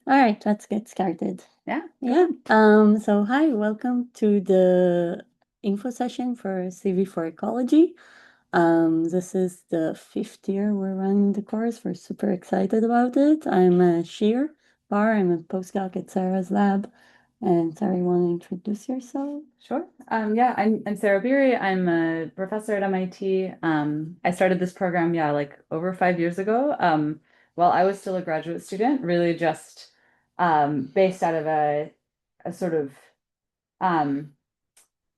All right, let's get started. Yeah. Yeah. So hi, welcome to the info session for CV4Ecology. This is the fifth year we're running the course. We're super excited about it. I'm Shir Bar. I'm a postdoc at Sarah's lab. And Sarah, you want to introduce yourself? Sure. Yeah, I'm Sarah Beery. I'm a professor at MIT. I started this program, yeah, like over 5 years ago, while I was still a graduate student, really just based out of a sort of um,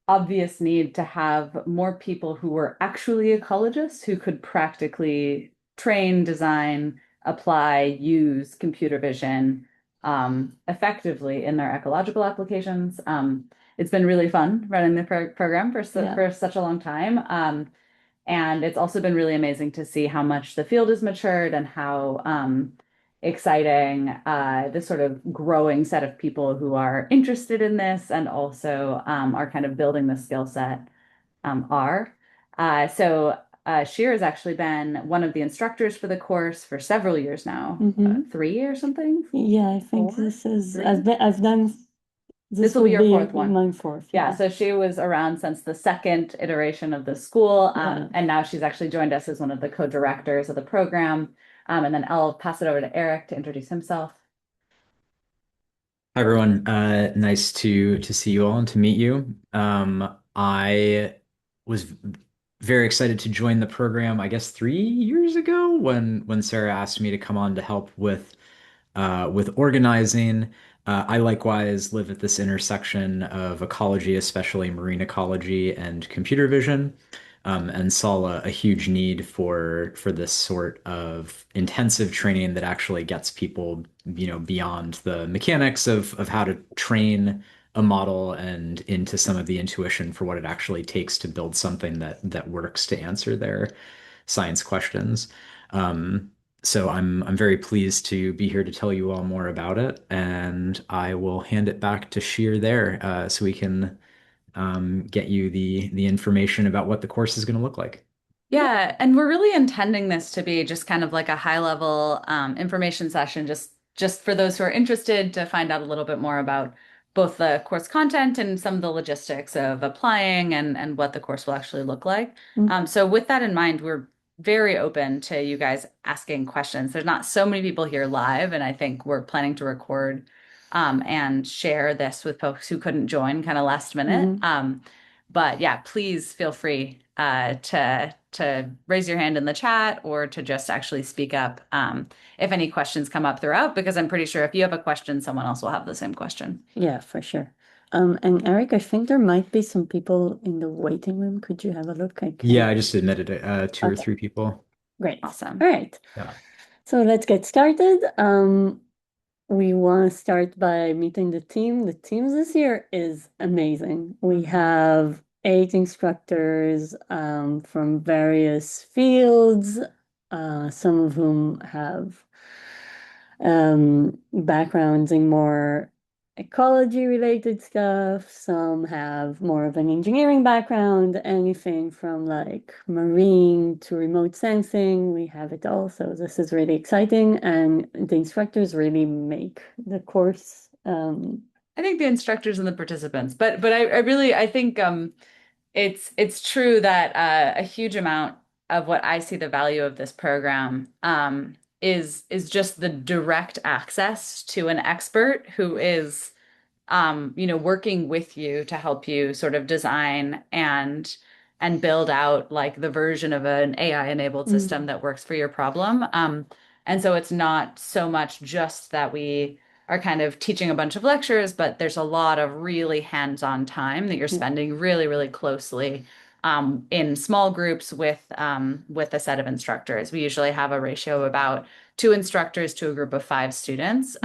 obvious need to have more people who were actually ecologists who could practically train, design, apply, use computer vision effectively in their ecological applications. It's been really fun running the program Yeah. for such a long time. And it's also been really amazing to see how much the field has matured and how exciting this sort of growing set of people who are interested in this and also are kind of building the skill set are. Shir has actually been one of the instructors for the course for several years now, Mm-hmm. 3 or something, Yeah, I think four, this is three. I've done This this will be would your be fourth one. my fourth, Yeah, yeah. so she was around since the second iteration of the school, Yeah. and now she's actually joined us as one of the co-directors of the program. And then I'll pass it over to Eric to introduce himself. Hi everyone. Nice to see you all and to meet you. I was very excited to join the program, I guess 3 years ago when Sarah asked me to come on to help with organizing. I likewise live at this intersection of ecology, especially marine ecology and computer vision, and saw a huge need for this sort of intensive training that actually gets people, beyond the mechanics of how to train a model and into some of the intuition for what it actually takes to build something that works to answer their science questions. So I'm very pleased to be here to tell you all more about it, and I will hand it back to Sheer there, so we can get you the information about what the course is going to look like. Yeah, and we're really intending this to be just kind of like a high level information session, just for those who are interested to find out a little bit more about both the course content and some of the logistics of applying and what the course will actually look like. So with that in mind, we're very open to you guys asking questions. There's not so many people here live, and I think we're planning to record and share this with folks who couldn't join kind of last minute. Mm-hmm. But yeah, please feel free to raise your hand in the chat or to just actually speak up if any questions come up throughout, because I'm pretty sure if you have a question, someone else will have the same question. Yeah, for sure. And Eric, I think there might be some people in the waiting room. Could you have a look? I Yeah, can. I just admitted it, two or Okay, three people. great. All Awesome. right. Yeah. So let's get started. We want to start by meeting the team. The teams this year is amazing. We have eight instructors from various fields, some of whom have backgrounds in more ecology related stuff. Some have more of an engineering background, anything from like marine to remote sensing. We have it all. So this is really exciting. And the instructors really make the course. I think the instructors and the participants, but I really I think it's true that a huge amount of what I see the value of this program is just the direct access to an expert who is working with you to help you sort of design and build out like the version of an AI enabled Mm, system that works for your problem. And so it's not so much just that we are kind of teaching a bunch of lectures, but there's a lot of really hands-on time that you're yeah. spending really, really closely in small groups with a set of instructors. We usually have a ratio of about two instructors to a group of five students.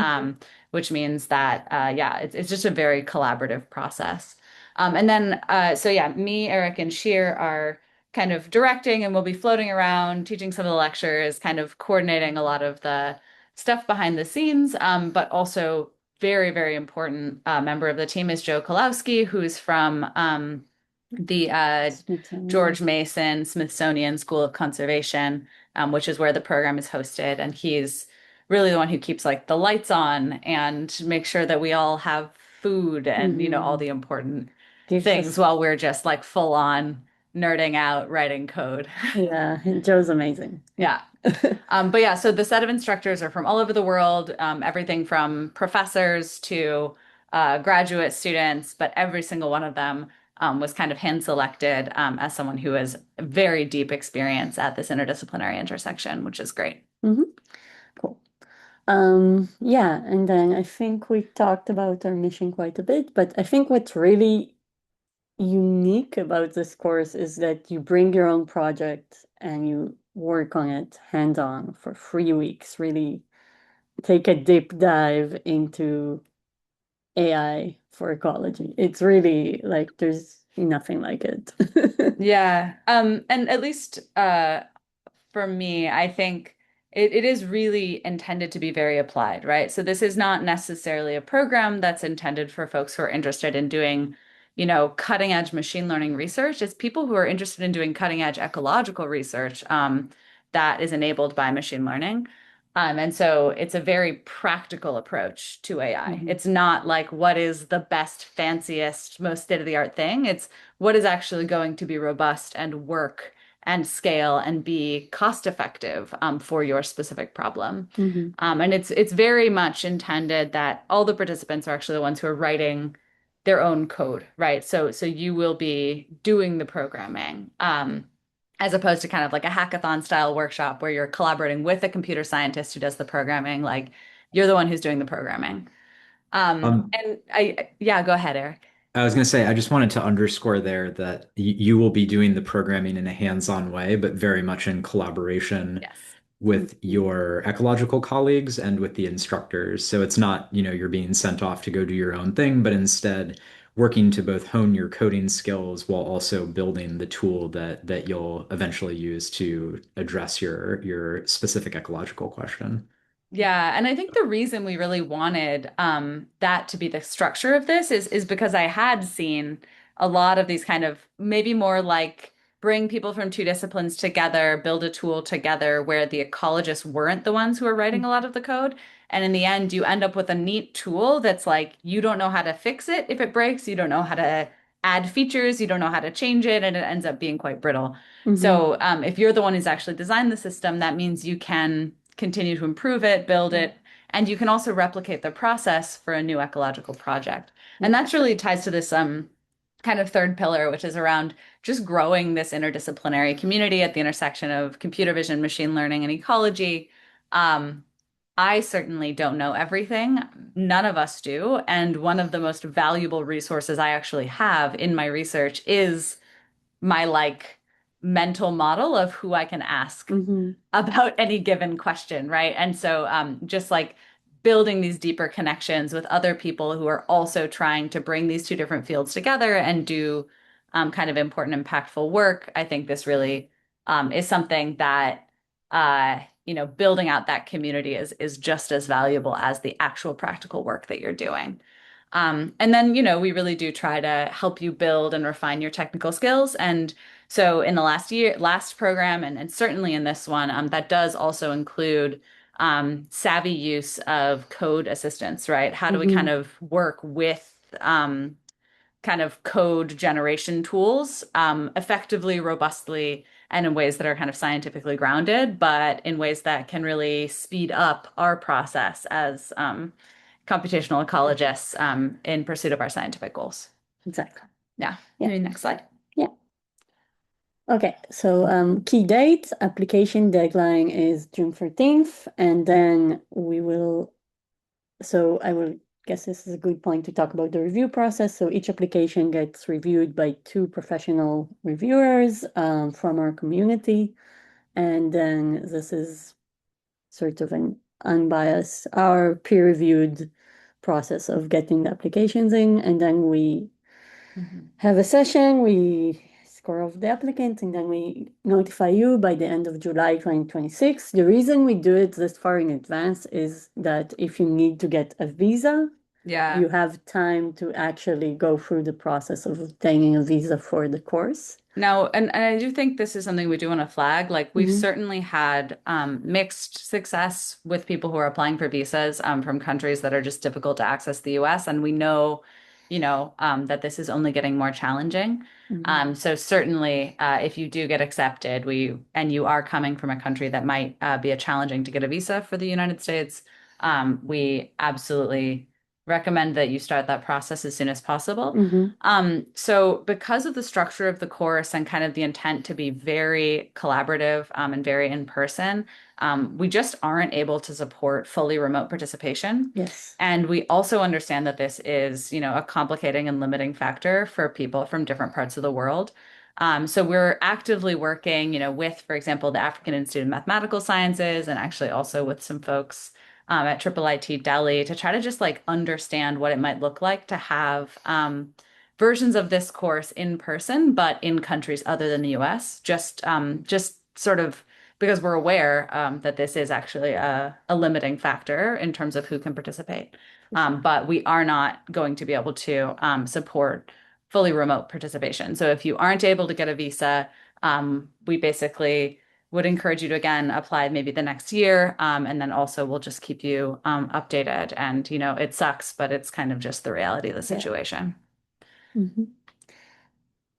Which means that yeah, it's just a very collaborative process. And then so yeah, me, Eric, and Sheer are kind of directing, and we'll be floating around, teaching some of the lectures, kind of coordinating a lot of the stuff behind the scenes. But also very, very important member of the team is Joe Kalowski, who's from the Smithsonian. George Mason Smithsonian School of Conservation, which is where the program is hosted, and he's really the one who keeps like the lights on and make sure that we all have food and, all Mm-hmm. the important Gives things us, while we're just like full on nerding out writing code. yeah, Joe's amazing. Yeah. Yeah. But yeah, so the set of instructors are from all over the world, everything from professors to graduate students, but every single one of them was kind of hand selected as someone who has very deep experience at this interdisciplinary intersection, which is great. Mm-hmm. Cool. Yeah, and then I think we talked about our mission quite a bit, but I think what's really unique about this course is that you bring your own project and you work on it hands-on for 3 weeks, really take a deep dive into AI for ecology. It's really like there's nothing like it. Yeah. And at least for me, I think it is really intended to be very applied, right? So this is not necessarily a program that's intended for folks who are interested in doing, cutting edge machine learning research. It's people who are interested in doing cutting edge ecological research that is enabled by machine learning. And so it's a very practical approach to AI. Mhm. It's not like what is the best, fanciest, most state-of-the-art thing. It's what is actually going to be robust and work and scale and be cost effective for your specific problem. Mhm. And it's very much intended that all the participants are actually the ones who are writing their own code, right? So you will be doing the programming. As opposed to kind of like a hackathon style workshop where you're collaborating with a computer scientist who does the programming, like you're the one who's doing the programming. Um, And yeah, go ahead, Eric. I was going to say, I just wanted to underscore there that you will be doing the programming in a hands-on way, but very much in collaboration Yes. with Mhm. your ecological colleagues and with the instructors. So it's not, you're being sent off to go do your own thing, but instead working to both hone your coding skills while also building the tool that you'll eventually use to address your specific ecological question. Yeah, and I think the reason we really wanted that to be the structure of this is because I had seen a lot of these kind of maybe more like bring people from two disciplines together, build a tool together where the ecologists weren't the ones who are writing a lot of the code. And in the end, you end up with a neat tool that's like you don't know how to fix it if it breaks, you don't know how to add features, you don't know how to change it, and it ends up being quite brittle. Mhm. So if you're the one who's actually designed the system, that means you can continue to improve it, build Yeah. it, and you can also replicate the process for a new ecological project. Yeah. And that's really ties to this kind of third pillar, which is around just growing this interdisciplinary community at the intersection of computer vision, machine learning, and ecology. Um, I certainly don't know everything. None of us do. And one of the most valuable resources I actually have in my research is my like mental model of who I can ask Mhm. about any given question, right? And so just like building these deeper connections with other people who are also trying to bring these two different fields together and do kind of important, impactful work. I think this really is something that building out that community is just as valuable as the actual practical work that you're doing. And then, we really do try to help you build and refine your technical skills. And so in the last program, and certainly in this one, that does also include savvy use of code assistance, right? How do we kind Mhm. of work with kind of code generation tools effectively, robustly, and in ways that are kind of scientifically grounded, but in ways that can really speed up our process as computational ecologists in pursuit of our scientific goals. Exactly. Yeah. Yeah. Maybe next slide. Yeah. Okay, so key dates, application deadline is June 13th, and then so I will guess this is a good point to talk about the review process. So each application gets reviewed by two professional reviewers from our community, and then this is sort of an unbiased, our peer-reviewed process of getting the applications in, and then we Mhm. have a session, we score off the applicant, and then we notify you by the end of July 2026. The reason we do it this far in advance is that if you need to get a visa, Yeah. you have time to actually go through the process of obtaining a visa for the course. No, and I do think this is something we do want to flag. Like we've Hmm. certainly had mixed success with people who are applying for visas from countries that are just difficult to access the US. And we know, that this is only getting more challenging. Hmm. So certainly, if you do get accepted, and you are coming from a country that might be a challenging to get a visa for the United States, we absolutely recommend that you start that process as soon as possible. Hmm. So because of the structure of the course and kind of the intent to be very collaborative and very in person, we just aren't able to support fully remote participation. Yes. And we also understand that this is, a complicating and limiting factor for people from different parts of the world. So we're actively working, with, for example, the African Institute of Mathematical Sciences and actually also with some folks at IIIT Delhi to try to just like understand what it might look like to have versions of this course in person, but in countries other than the US, just sort of because we're aware that this is actually a limiting factor in terms of who can participate. For sure. But we are not going to be able to support fully remote participation. So if you aren't able to get a visa, we basically would encourage you to again apply maybe the next year. And then also we'll just keep you updated. And, it sucks, but it's kind of just the reality of the Yeah. situation. Hmm.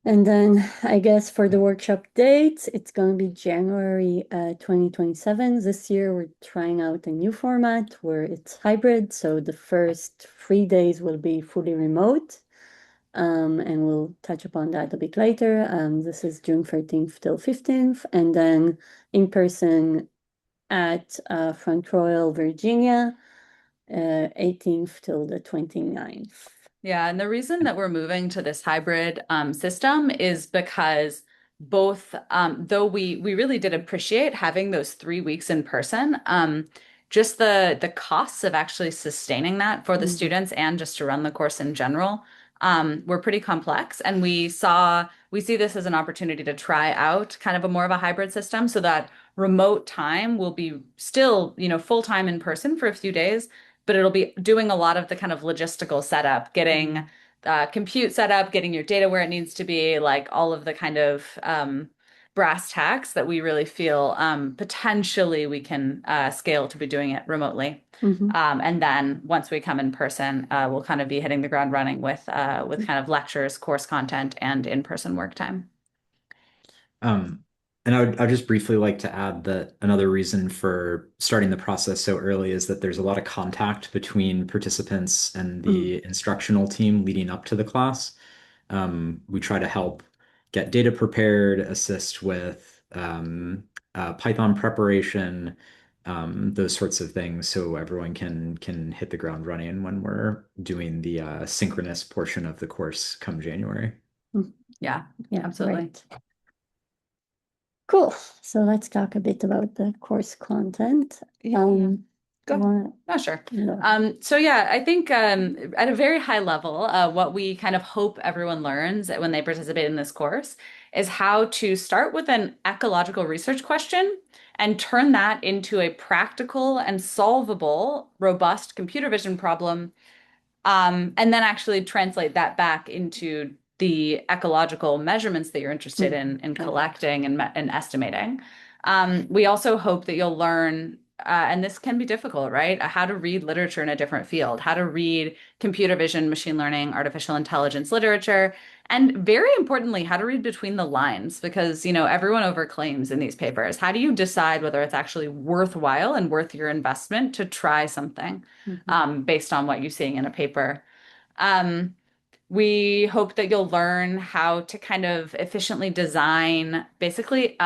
And then I guess for the workshop dates, it's going to be January 2027. This year, we're trying out a new format where it's hybrid. So the first 3 days will be fully remote. And we'll touch upon that a bit later. This is June 13th till 15th. And then in person at Front Royal, Virginia, 18th till the 29th. Yeah, and the reason that we're moving to this hybrid system is because both, though we really did appreciate having those 3 weeks in person, just the costs of actually sustaining that for the Mhm. students and just to run the course in general were pretty complex. And we see this as an opportunity to try out kind of a more of a hybrid system so that remote time will be still, full time in person for a few days, but it'll be doing a lot of the kind of logistical setup, getting Mhm. compute set up, getting your data where it needs to be, like all of the kind of brass tacks that we really feel potentially we can scale to be doing it remotely. Mhm. And then once we come in person, we'll kind of be hitting the ground running with kind of lectures, course content, and in-person work time. Um, and I'd just briefly like to add that another reason for starting the process so early is that there's a lot of contact between participants and Mm. the instructional team leading up to the class. We try to help get data prepared, assist with Python preparation, those sorts of things, so everyone can hit the ground running when we're doing the synchronous portion of the course come January. Mm. Yeah, Yeah, absolutely. right. Cool. So let's talk a bit about the course content. Yeah. Do you Go. want Oh, sure. to? So yeah, I think at a very high level, what we kind of hope everyone learns when they participate in this course is how to start with an ecological research question and turn that into a practical and solvable, robust computer vision problem and then actually translate that back into the ecological measurements that you're interested Mm. in Yeah. collecting and estimating. We also hope that you'll learn, and this can be difficult, right? How to read literature in a different field, how to read computer vision, machine learning, artificial intelligence literature, and very importantly, how to read between the lines, because, everyone overclaims in these papers. How do you decide whether it's actually worthwhile and worth your investment to try something? Mhm. Based on what you're seeing in a paper. Um, we hope that you'll learn how to kind of efficiently design basically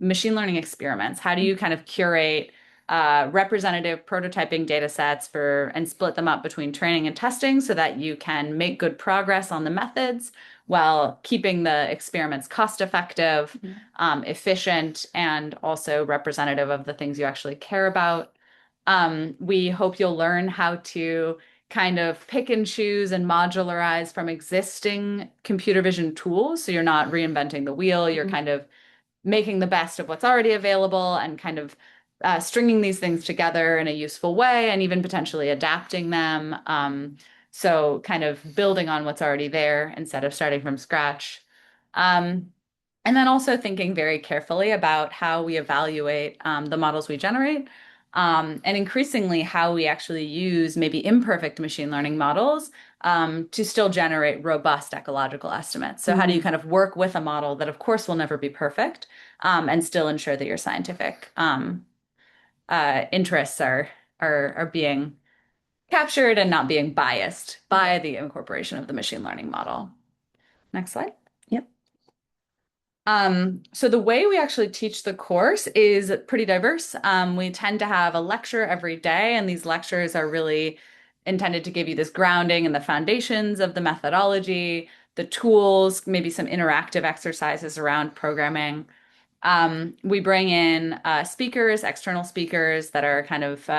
machine learning experiments. How do you kind of curate representative prototyping data sets and split them up between training and testing so that you can make good progress on the methods while keeping the experiments cost effective, Yeah. efficient, and also representative of the things you actually care about. We hope you'll learn how to kind of pick and choose and modularize from existing computer vision tools. So you're not reinventing the wheel, you're Mhm. kind of making the best of what's already available and kind of stringing these things together in a useful way and even potentially adapting them. So kind of building on what's already there instead of starting from scratch. Um, And then also thinking very carefully about how we evaluate the models we generate, and increasingly how we actually use maybe imperfect machine learning models to still generate robust ecological estimates. So how do you Mhm. kind of work with a model that, of course, will never be perfect, and still ensure that your scientific interests are being captured and not being biased by the incorporation of the machine learning model. Next slide. Yep. So the way we actually teach the course is pretty diverse. We tend to have a lecture every day, and these lectures are really intended to give you this grounding and the foundations of the methodology, the tools, maybe some interactive exercises around programming. We bring in speakers, external speakers that are kind of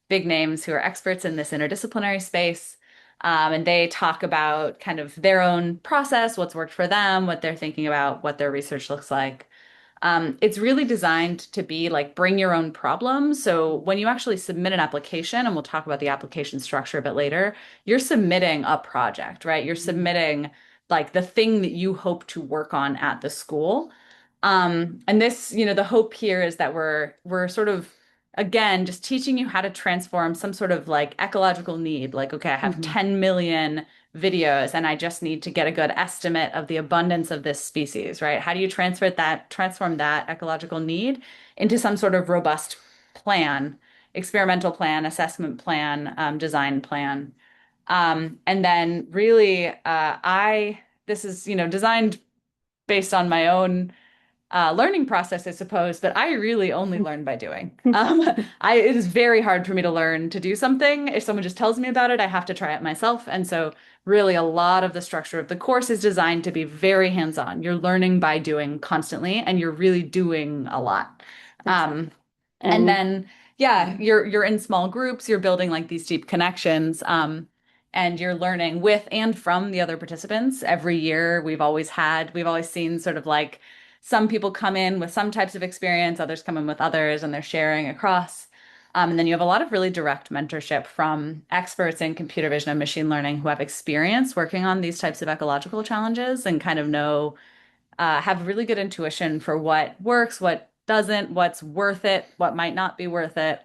big names who are experts in this interdisciplinary space. And they talk about kind of their own process, what's worked for them, what they're thinking about, what their research looks like. It's really designed to be like bring your own problem. So when you actually submit an application, and we'll talk about the application structure a bit later, you're submitting a project, right? You're submitting like the thing that you hope to work on at the school. And this, the hope here is that we're sort of again just teaching you how to transform some sort of like ecological need. Like, okay, I have Mhm. 10 million videos and I just need to get a good estimate of the abundance of this species, right? How do you transform that ecological need into some sort of robust plan, experimental plan, assessment plan, design plan? And then really, this is, designed based on my own learning process, I suppose, but I really only learn by doing. It is very hard for me to learn to do something. If someone just tells me about it, I have to try it myself. And so, really, a lot of the structure of the course is designed to be very hands-on. You're learning by doing constantly, and you're really doing a lot. Um, and And then, yeah, you're in small groups, you're building like these deep connections, and you're learning with and from the other participants. Every year, we've always seen sort of like some people come in with some types of experience, others come in with others, and they're sharing across. And then you have a lot of really direct mentorship from experts in computer vision and machine learning who have experience working on these types of ecological challenges and kind of have really good intuition for what works, what doesn't, what's worth it, what might not be worth it.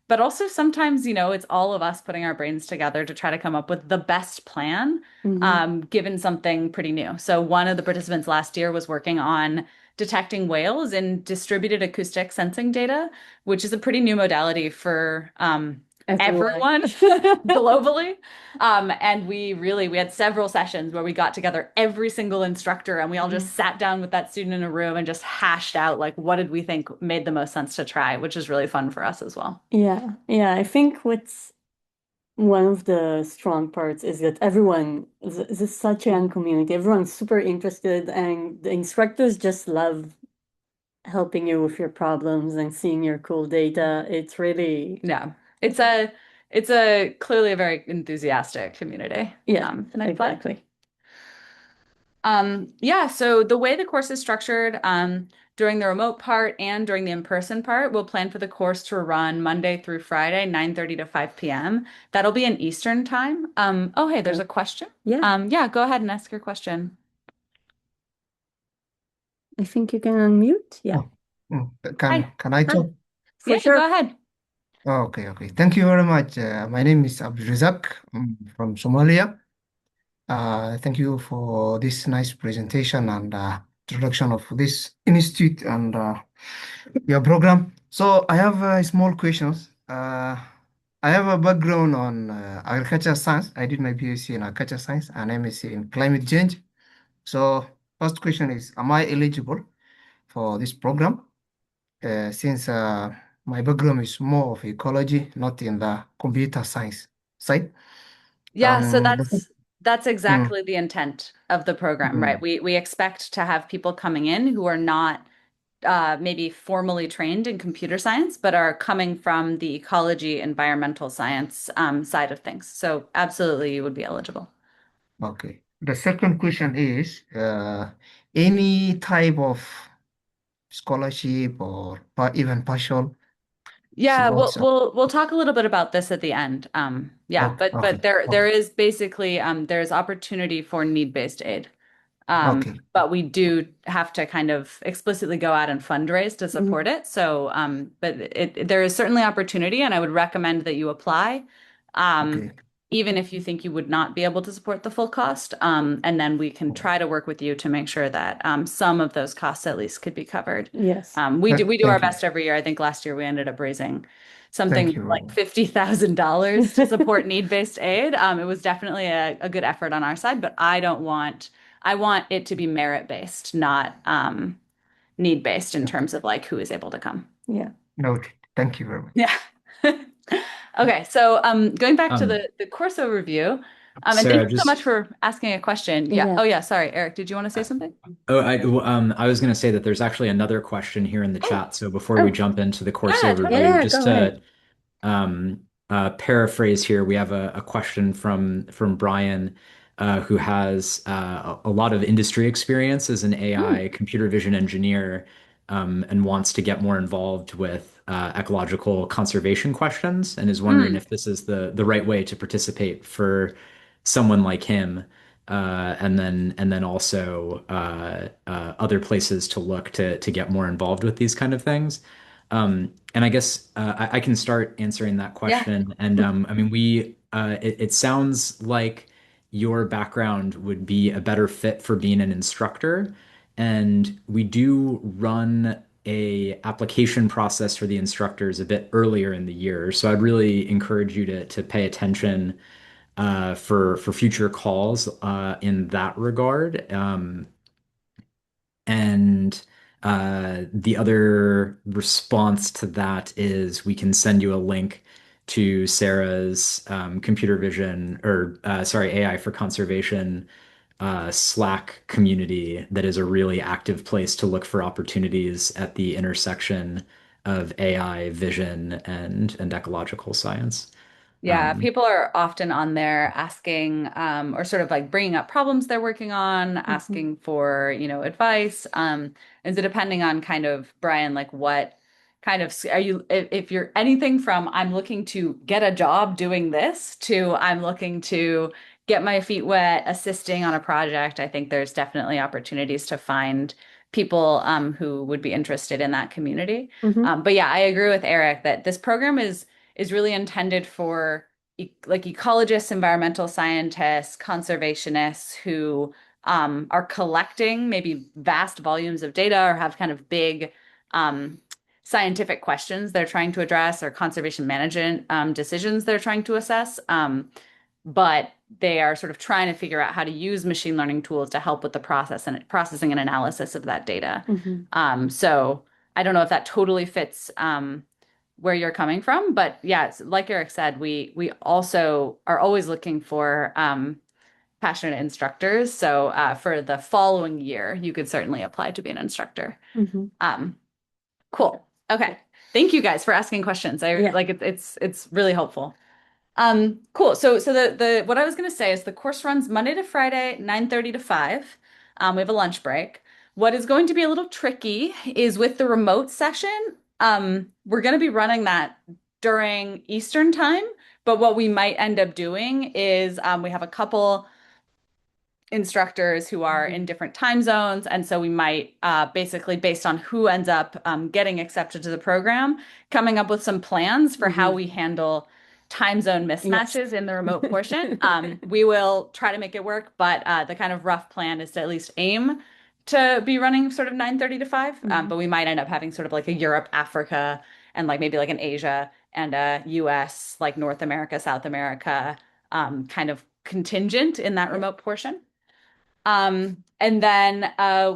But also sometimes, it's all of us putting our brains together to try to come up with the best plan, mhm. given something pretty new. So one of the participants last year was working on detecting whales in distributed acoustic sensing data, which is a pretty new modality for Everyone. everyone globally. And we had several sessions where we got together every single instructor and we all Mhm. just sat down with that student in a room and just hashed out like what did we think made the most sense to try, which is really fun for us as well. Yeah, yeah. I think what's one of the strong parts is that everyone this is such a young community. Everyone's super interested, and the instructors just love helping you with your problems and seeing your cool data. It's really, Yeah. It's a clearly a very enthusiastic community. yeah, The next slide. exactly. Yeah, so the way the course is structured, during the remote part and during the in-person part, we'll plan for the course to run Monday through Friday, 9:30 to 5 p.m. That'll be in Eastern time. Oh, hey, there's Uh, a question. yeah, Yeah, go ahead and ask your question. I think you can unmute. Yeah, Oh, Hi. can I talk? for Yeah, go sure. ahead. Oh, okay. Thank you very much. My name is Abdulrazak. I'm from Somalia. Thank you for this nice presentation and introduction of this institute and your program. So I have small questions. I have a background on agriculture science. I did my PhD in agriculture science and MSc in climate change. So first question is, am I eligible for this program? Since my background is more of ecology, not in the computer science side. Yeah, so The that's mm, exactly the intent of the program, right? mm, We expect to have people coming in who are not maybe formally trained in computer science, but are coming from the ecology, environmental science side of things. So absolutely, you would be eligible. okay. The second question is any type of scholarship or even partial Yeah, we'll supports. we'll we'll talk a little bit about this at the end. Yeah, Okay, but okay, there okay, is basically there's opportunity for need-based aid. Okay. But we do have to kind of explicitly go out and fundraise to support it. So, but there is certainly opportunity, and I would recommend that you apply, um, Okay. even if you think you would not be able to support the full cost. And then we can try to work with you to make sure that some of those costs at least could be covered. Yes. We do our Thank you. best every year. I think last year we ended up raising Thank something you very like much. $50,000 to support need-based aid. It was definitely a good effort on our side, but I want it to be merit-based, not need-based in Okay. terms of like who is able to come. Yeah. Noted. Thank you very much. Yeah. Okay, so going back to Um, the course overview, and thank Sarah, you so much just for asking a question. Yeah. Yeah. Oh yeah, sorry, Eric, did you want to say uh, something? I was going to say that there's actually another question here in the Oh, chat. So before we oh, jump into the course yeah, overview, totally. Yeah, just go ahead. to um, paraphrase here, we have a question from Brian, who has a lot of industry experience as an Hmm. AI computer vision engineer, and wants to get more involved with ecological conservation questions, and is wondering Hmm. if this is the right way to participate for someone like him. And then also other places to look to get more involved with these kind of things. And I guess I can start answering that Yeah. question. And I mean, it sounds like your background would be a better fit for being an instructor. And we do run a application process for the instructors a bit earlier in the year. So I'd really encourage you to pay attention for future calls in that regard. And the other response to that is we can send you a link to Sarah's computer vision or sorry, AI for conservation Slack community that is a really active place to look for opportunities at the intersection of AI, vision, and ecological science. Yeah, Um, people are often on there asking, or sort of like bringing up problems they're working on, Mhm. asking for, advice. And so depending on kind of Brian, like what kind of are you, if you're anything from I'm looking to get a job doing this to I'm looking to get my feet wet, assisting on a project, I think there's definitely opportunities to find people who would be interested in that community. Mhm. But yeah, I agree with Eric that this program is really intended for like ecologists, environmental scientists, conservationists who are collecting maybe vast volumes of data or have kind of big scientific questions they're trying to address or conservation management decisions they're trying to assess. But they are sort of trying to figure out how to use machine learning tools to help with the processing and analysis of that data. Mhm. So I don't know if that totally fits where you're coming from, but yeah, like Eric said, we also are always looking for passionate instructors. So for the following year, you could certainly apply to be an instructor. Mhm. Um, cool. Okay. Thank you guys for asking questions. I Yeah. like it's really helpful. Cool. So the what I was gonna say is the course runs Monday to Friday, 9:30 to 5. We have a lunch break. What is going to be a little tricky is with the remote session. We're gonna be running that during Eastern time, but what we might end up doing is we have a couple instructors who are in Mhm. different time zones. And so we might basically, based on who ends up getting accepted to the program, coming up with some plans for how Mhm. we handle time zone Yes. mismatches in the remote portion. We will try to make it work, but the kind of rough plan is to at least aim to be running sort of 9:30 to 5. Mhm. But we might end up having sort of like a Europe, Africa, and like maybe like an Asia and a US, like North America, South America kind of contingent in that Yeah. remote portion. And then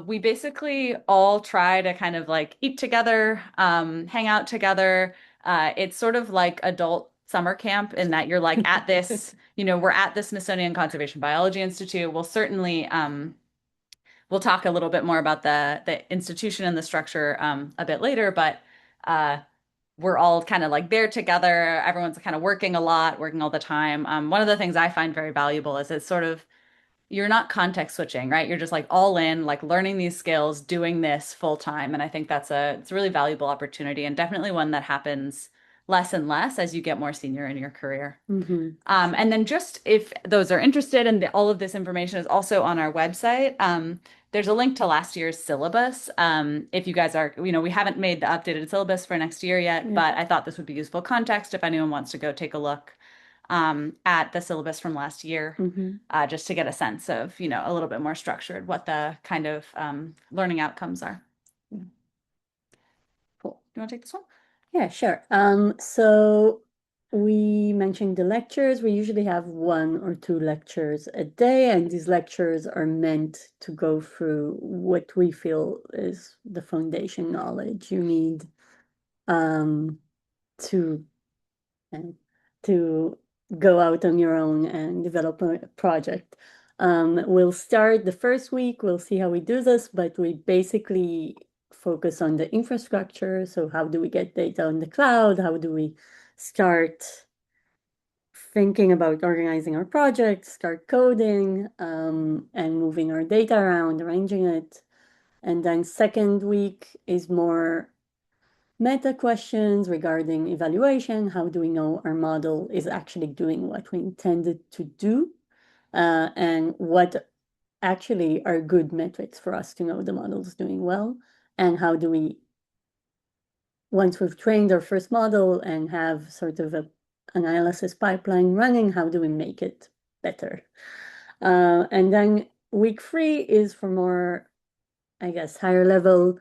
we basically all try to kind of like eat together, hang out together. It's sort of like adult summer camp in that you're like at this, we're at the Smithsonian Conservation Biology Institute. We'll certainly we'll talk a little bit more about the institution and the structure a bit later, but uh we're all kind of like there together. Everyone's kind of working a lot, working all the time. One of the things I find very valuable is it's sort of you're not context switching, right? You're just like all in, like learning these skills, doing this full time. And I think it's a really valuable opportunity and definitely one that happens less and less as you get more senior in your career. Mm-hmm. And then just if those are interested, and all of this information is also on our website, there's a link to last year's syllabus. If you guys are, we haven't made the updated syllabus for next year yet, Yeah. but I thought this would be useful context if anyone wants to go take a look at the syllabus from last year, just to get a sense of, a little bit more structured what the kind of learning outcomes are. Cool. Do you want to take this one? Yeah, sure. So we mentioned the lectures. We usually have 1 or 2 lectures a day, and these lectures are meant to go through what we feel is the foundation knowledge you need to to go out on your own and develop a project. We'll start the first week, we'll see how we do this, but we basically focus on the infrastructure. So how do we get data on the cloud? How do we start thinking about organizing our project, start coding, and moving our data around, arranging it. And then second week is more meta questions regarding evaluation. How do we know our model is actually doing what we intended to do? And what actually are good metrics for us to know the model is doing well? And how do we, once we've trained our first model and have sort of a analysis pipeline running, how do we make it better? And then week 3 is for more, I guess, higher level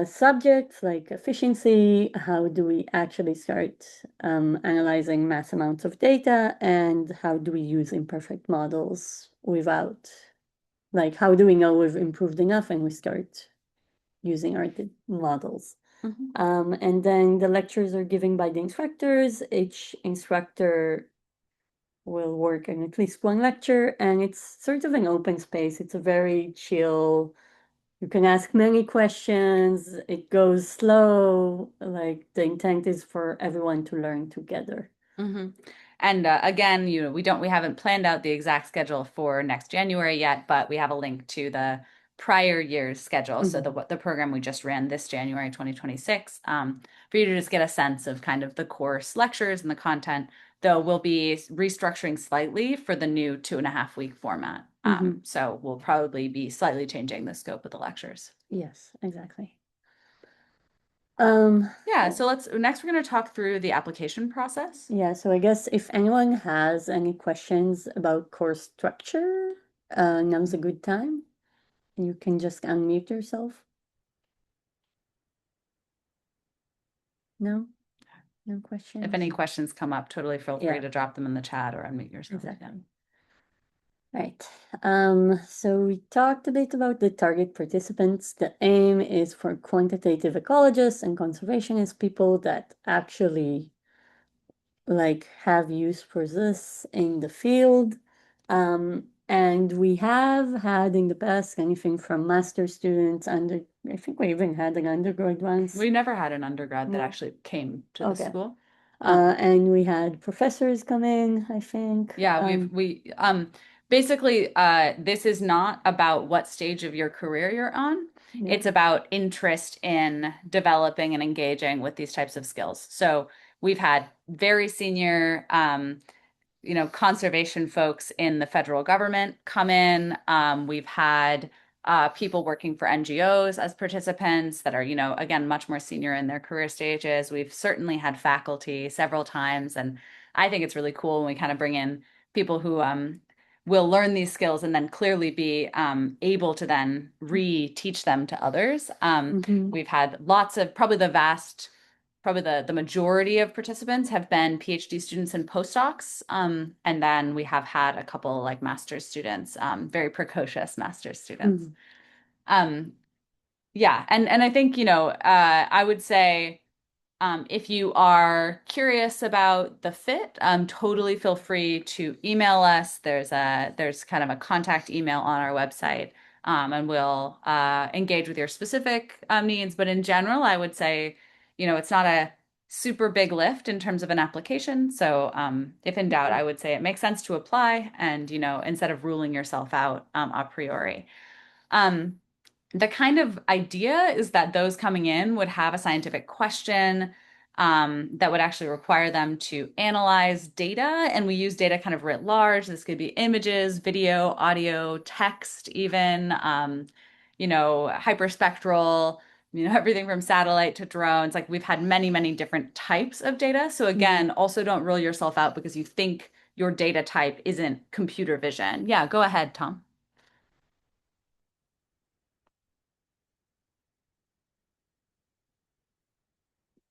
subjects like efficiency. How do we actually start analyzing mass amounts of data, and how do we use imperfect models without, like, how do we know we've improved enough and we start using our models? And then the lectures are given by the instructors. Each instructor will work on at least 1 lecture, and it's sort of an open space. It's a very chill. You can ask many questions. It goes slow. Like, the intent is for everyone to learn together. And again, we haven't planned out the exact schedule for next January yet, but we have a link to the prior year's schedule. So the program we just ran this January 2026, for you to just get a sense of kind of the course lectures and the content, though we'll be restructuring slightly for the new 2.5-week format. So we'll probably be slightly changing the scope of the lectures. Yes, exactly. Yeah, so next we're going to talk through the application process. Yeah, so I guess if anyone has any questions about course structure, now's a good time. You can just unmute yourself. No? No questions? If any questions come up, totally feel free to drop them in the chat or unmute yourself. Exactly. Right. So we talked a bit about the target participants. The aim is for quantitative ecologists and conservationists, people that actually like have use for this in the field. And we have had in the past anything from master students I think we even had an undergrad once. We never had an undergrad that actually came to the school. And we had professors come in, I think. Yeah, basically, this is not about what stage of your career you're on. Yeah. It's about interest in developing and engaging with these types of skills. So we've had very senior, conservation folks in the federal government come in. We've had people working for NGOs as participants that are, again, much more senior in their career stages. We've certainly had faculty several times, and I think it's really cool when we kind of bring in people who will learn these skills and then clearly be able to then re-teach them to others. We've had lots of, probably the majority of participants have been PhD students and postdocs. And then we have had a couple like master's students, very precocious master's students. Yeah, and I think, I would say, if you are curious about the fit, totally feel free to email us. There's kind of a contact email on our website, and we'll engage with your specific needs. But in general, I would say, it's not a super big lift in terms of an application. So if in doubt, I would say it makes sense to apply and, instead of ruling yourself out a priori. The kind of idea is that those coming in would have a scientific question that would actually require them to analyze data. And we use data kind of writ large. This could be images, video, audio, text, even, hyperspectral, everything from satellite to drones. Like we've had many, many different types of data. So again, also don't rule yourself out because you think your data type isn't computer vision. Yeah, go ahead, Tom.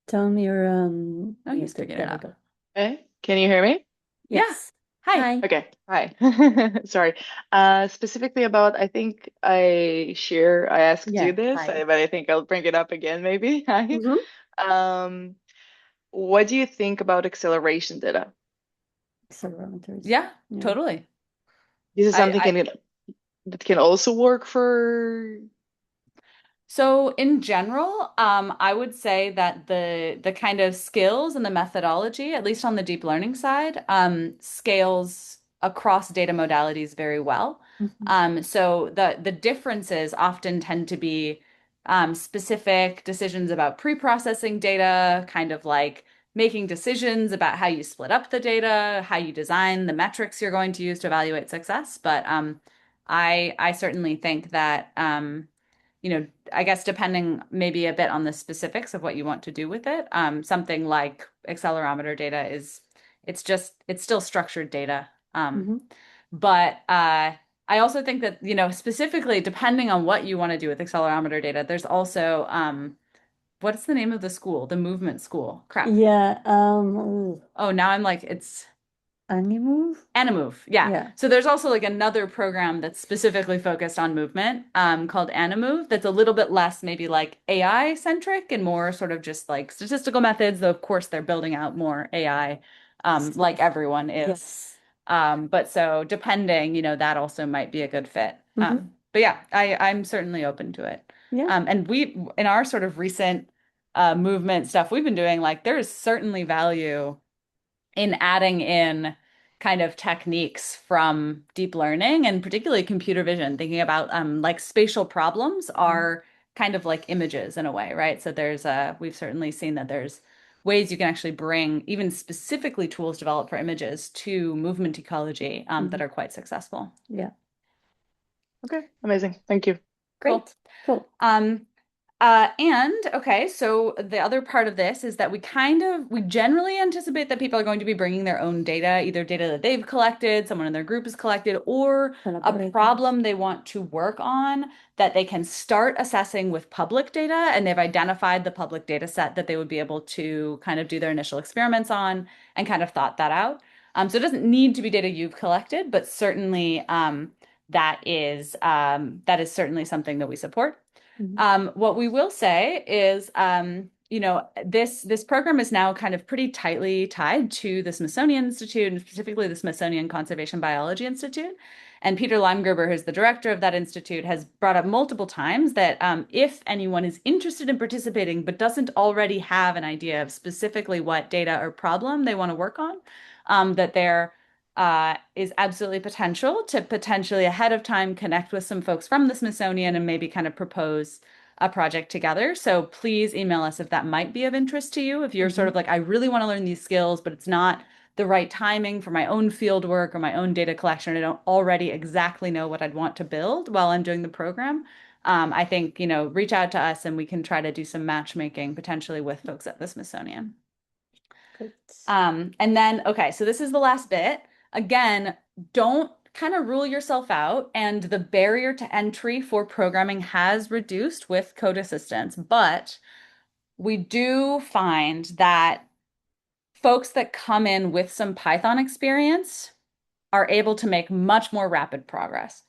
Tom, you're Oh, he's muted. picking There it we up. go. Okay, can you hear me? Yeah. Yes. Hi. Hi. Okay, hi. Sorry. Specifically about, I think I asked Yeah. you this, Hi. but I think I'll bring it up again maybe. Hi. Mm-hmm. Um, what do you think about acceleration data? Accelerometers. Yeah, Yeah. totally. This is something I that can also work for. So in general, I would say that the kind of skills and the methodology, at least on the deep learning side, scales across data modalities very well. Mm-hmm. So the differences often tend to be specific decisions about pre-processing data, kind of like making decisions about how you split up the data, how you design the metrics you're going to use to evaluate success. But I certainly think that I guess depending maybe a bit on the specifics of what you want to do with it, something like accelerometer data it's still structured data. Mm-hmm. But I also think that, specifically depending on what you want to do with accelerometer data, there's also what's the name of the school? The movement school. Crap. Yeah. Oh, now I'm like, it's Animove? Animove, yeah. Yeah. So there's also like another program that's specifically focused on movement, called Animove, that's a little bit less maybe like AI centric and more sort of just like statistical methods, though of course they're building out more AI, like everyone is. Yes. But so depending, that also might be a good fit. Mm-hmm. But yeah, I'm certainly open to it. Yeah. And we in our sort of recent movement stuff we've been doing, like there is certainly value in adding in kind of techniques from deep learning and particularly computer vision, thinking about like spatial problems are kind of like images in a way, right? So we've certainly seen that there's ways you can actually bring even specifically tools developed for images to movement ecology that are quite successful. Yeah. Okay, amazing. Thank you. Cool. Great. Cool. And okay, so the other part of this is that we generally anticipate that people are going to be bringing their own data, either data that they've collected, someone in their group has collected, or a Collaborators. problem they want to work on that they can start assessing with public data, and they've identified the public data set that they would be able to kind of do their initial experiments on and kind of thought that out. So it doesn't need to be data you've collected, but certainly that is certainly something that we support. What we will say is, this program is now kind of pretty tightly tied to the Smithsonian Institute and specifically the Smithsonian Conservation Biology Institute. And Peter Limegruber, who's the director of that institute, has brought up multiple times that if anyone is interested in participating but doesn't already have an idea of specifically what data or problem they want to work on, that there is absolutely potential to potentially ahead of time connect with some folks from the Smithsonian and maybe kind of propose a project together. So please email us if that might be of interest to you. If you're sort of like, I really want to learn these skills, but it's not the right timing for my own field work or my own data collection, I don't already exactly know what I'd want to build while I'm doing the program. I think, reach out to us and we can try to do some matchmaking potentially with folks at the Smithsonian. Great. And then, okay, so this is the last bit. Again, don't kind of rule yourself out, and the barrier to entry for programming has reduced with code assistance, but we do find that folks that come in with some Python experience are able to make much more rapid progress.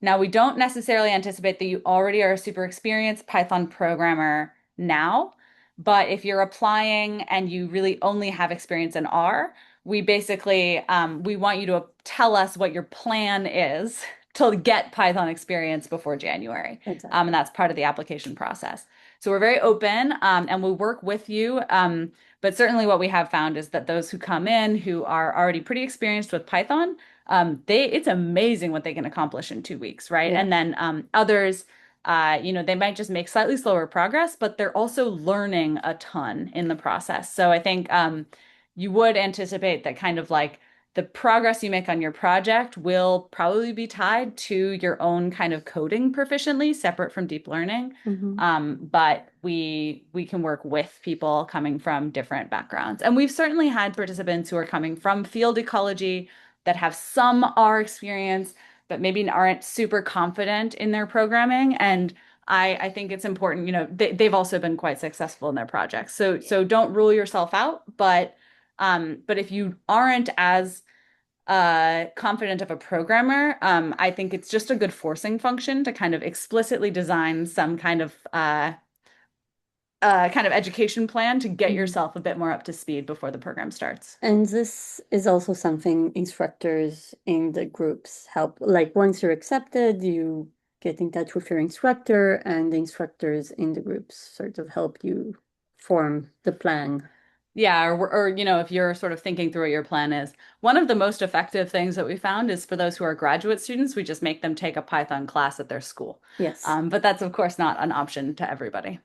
Now, we don't necessarily anticipate that you already are a super experienced Python programmer now, but if you're applying and you really only have experience in R, we basically we want you to tell us what your plan is to get Python experience before January. Exactly. And that's part of the application process. So we're very open and we'll work with you. But certainly what we have found is that those who come in who are already pretty experienced with Python, it's amazing what they can accomplish in 2 weeks, right? Yeah. And then others they might just make slightly slower progress, but they're also learning a ton in the process. So I think you would anticipate that kind of like the progress you make on your project will probably be tied to your own kind of coding proficiently, separate from deep learning. But we can work with people coming from different backgrounds. And we've certainly had participants who are coming from field ecology that have some R experience, but maybe aren't super confident in their programming. And I think it's important, they've also been quite successful in their projects. So don't rule yourself out, but if you aren't as confident of a programmer, I think it's just a good forcing function to kind of explicitly design some kind of education plan to get yourself a bit more up to speed before the program starts. And this is also something instructors in the groups help. Like once you're accepted, you get in touch with your instructor, and the instructors in the groups sort of help you form the plan. Yeah, or if you're sort of thinking through what your plan is, one of the most effective things that we found is for those who are graduate students, we just make them take a Python class at their school. Yes. But that's of course not an option to everybody.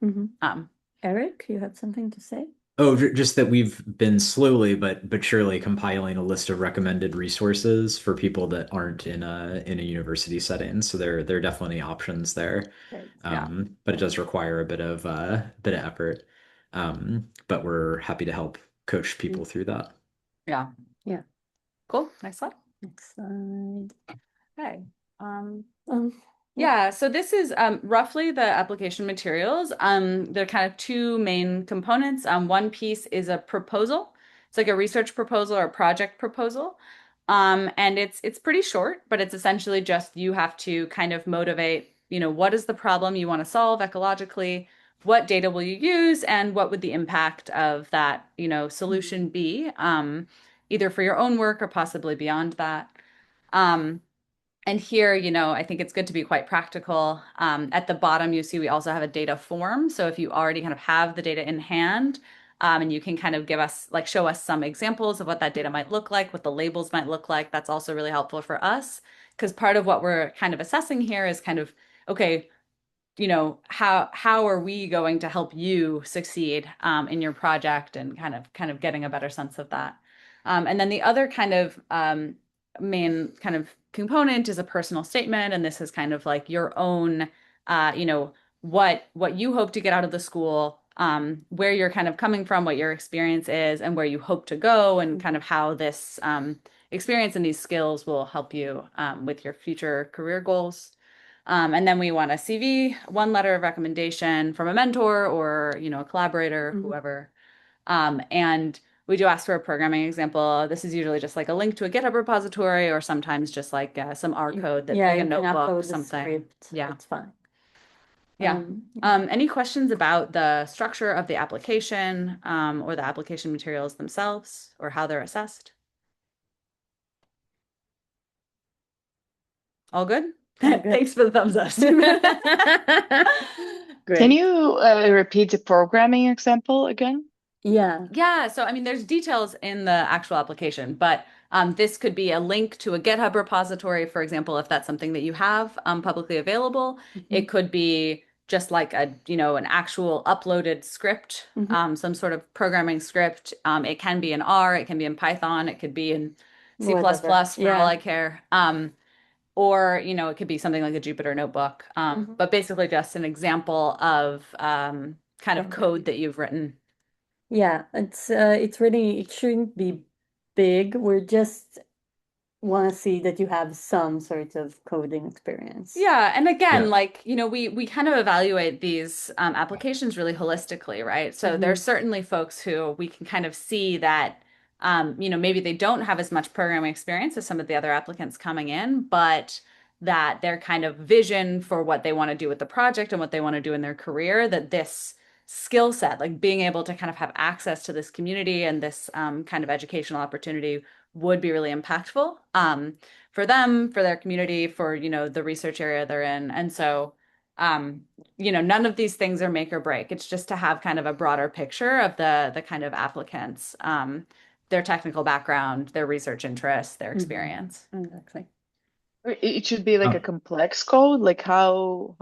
Eric, you have something to say? Oh, just that we've been slowly but surely compiling a list of recommended resources for people that aren't in a university setting. So there are definitely options there. Right. But it does require a bit of effort. But we're happy to help coach people through that. Yeah. Yeah. Cool. Next slide. Next slide. Okay. Yeah, so this is roughly the application materials. There are kind of two main components. One piece is a proposal. It's like a research proposal or a project proposal. And it's pretty short, but it's essentially just you have to kind of motivate, what is the problem you want to solve ecologically? What data will you use? And what would the impact of that, solution be? Either for your own work or possibly beyond that. And here, I think it's good to be quite practical. At the bottom, you see we also have a data form. So if you already kind of have the data in hand, and you can kind of show us some examples of what that data might look like, what the labels might look like, that's also really helpful for us. Because part of what we're kind of assessing here is kind of, okay, how are we going to help you succeed in your project, and kind of getting a better sense of that. And then the other kind of main kind of component is a personal statement, and this is kind of like your own, what you hope to get out of the school, where you're kind of coming from, what your experience is, and where you hope to go, and kind of how this experience and these skills will help you with your future career goals. And then we want a CV, one letter of recommendation from a mentor or, a collaborator, whoever. And we do ask for a programming example. This is usually just like a link to a GitHub repository, or sometimes just like some R code that's like a notebook, something. Yeah, it's fine. Yeah. Any questions about the structure of the application, or the application materials themselves, or how they're assessed? All good? Thanks for the thumbs up. Great. Can you repeat the programming example again? Yeah. Yeah. So, I mean, there's details in the actual application, but this could be a link to a GitHub repository, for example, if that's something that you have publicly available. It could be just like an actual uploaded script, some sort of programming script. It can be in R, it can be in Python, it could be in C++ for all I care. Or, it could be something like a Jupyter notebook, but basically just an example of kind of code that you've written. Yeah, it's really, it shouldn't be big. We're just want to see that you have some sort of coding experience. Yeah, and again, we kind of evaluate these applications really holistically, right? So there's certainly folks who we can kind of see that maybe they don't have as much programming experience as some of the other applicants coming in, but that their kind of vision for what they want to do with the project and what they want to do in their career, that this skill set, like being able to kind of have access to this community and this kind of educational opportunity, would be really impactful for them, for their community, for the research area they're in. And so none of these things are make or break. It's just to have kind of a broader picture of the kind of applicants, their technical background, their research interests, their experience. Exactly. It should be like a Um, complex code, like how